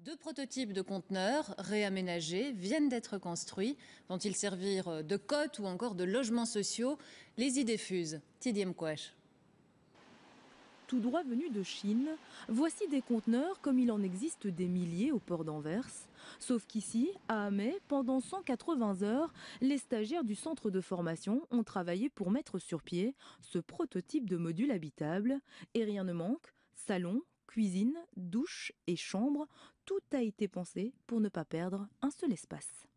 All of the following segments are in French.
Deux prototypes de conteneurs réaménagés viennent d'être construits. Vont-ils servir de cotes ou encore de logements sociaux? Les idées fusent. Tidiem Kwesh. Tout droit venu de Chine, voici des conteneurs comme il en existe des milliers au port d'Anvers. Sauf qu'ici, à Amé, pendant 180 heures, les stagiaires du centre de formation ont travaillé pour mettre sur pied ce prototype de module habitable. Et rien ne manque, salon, cuisine, douche et chambre, tout a été pensé pour ne pas perdre un seul espace.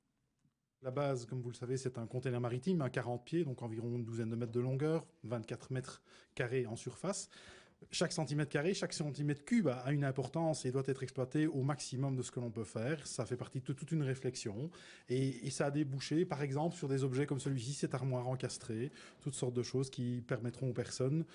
La base, comme vous le savez, c'est un container maritime à 40 pieds, donc environ une douzaine de mètres de longueur, 24 mètres carrés en surface. Chaque centimètre carré, chaque centimètre cube a une importance et doit être exploité au maximum de ce que l'on peut faire. Ça fait partie de toute une réflexion et ça a débouché, par exemple, sur des objets comme celui-ci, cette armoire encastrée, toutes sortes de choses qui permettront aux personnes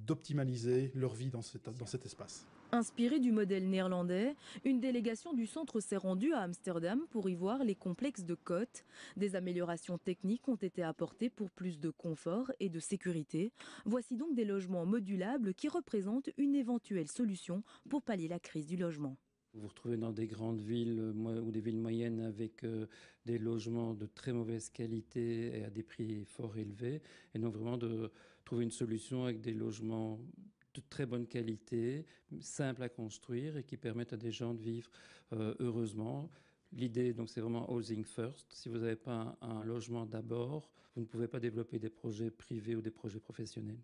d'optimaliser leur vie dans cet espace. Inspiré du modèle néerlandais, une délégation du centre s'est rendue à Amsterdam pour y voir les complexes de côtes. Des améliorations techniques ont été apportées pour plus de confort et de sécurité. Voici donc des logements modulables qui représentent une éventuelle solution pour pallier la crise du logement. Vous vous retrouvez dans des grandes villes ou des villes moyennes avec des logements de très mauvaise qualité et à des prix fort élevés. Et donc vraiment de trouver une solution avec des logements de très bonne qualité, simples à construire et qui permettent à des gens de vivre heureusement. L'idée, donc, c'est vraiment housing first. Si vous n'avez pas un logement d'abord, vous ne pouvez pas développer des projets privés ou des projets professionnels.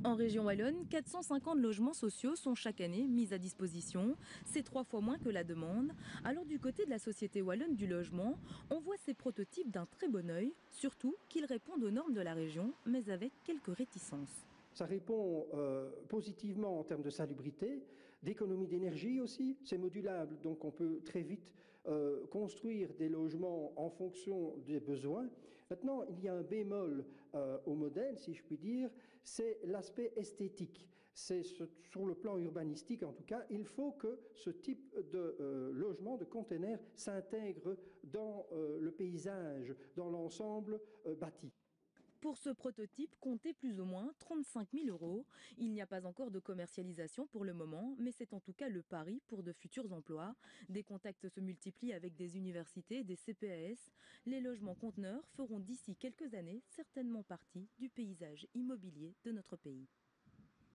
En région wallonne, 450 logements sociaux sont chaque année mis à disposition. C'est 3 fois moins que la demande. Alors du côté de la Société wallonne du logement, on voit ces prototypes d'un très bon œil, surtout qu'ils répondent aux normes de la région, mais avec quelques réticences. Ça répond positivement en termes de salubrité, d'économie d'énergie aussi. C'est modulable, donc on peut très vite construire des logements en fonction des besoins. Maintenant, il y a un bémol au modèle, si je puis dire, c'est l'aspect esthétique. C'est sur le plan urbanistique, en tout cas, il faut que ce type de logement, de container, s'intègre dans le paysage, dans l'ensemble bâti. Pour ce prototype, comptez plus ou moins 35 000 €. Il n'y a pas encore de commercialisation pour le moment, mais c'est en tout cas le pari pour de futurs emplois. Des contacts se multiplient avec des universités, des CPAS. Les logements conteneurs feront d'ici quelques années certainement partie du paysage immobilier de notre pays.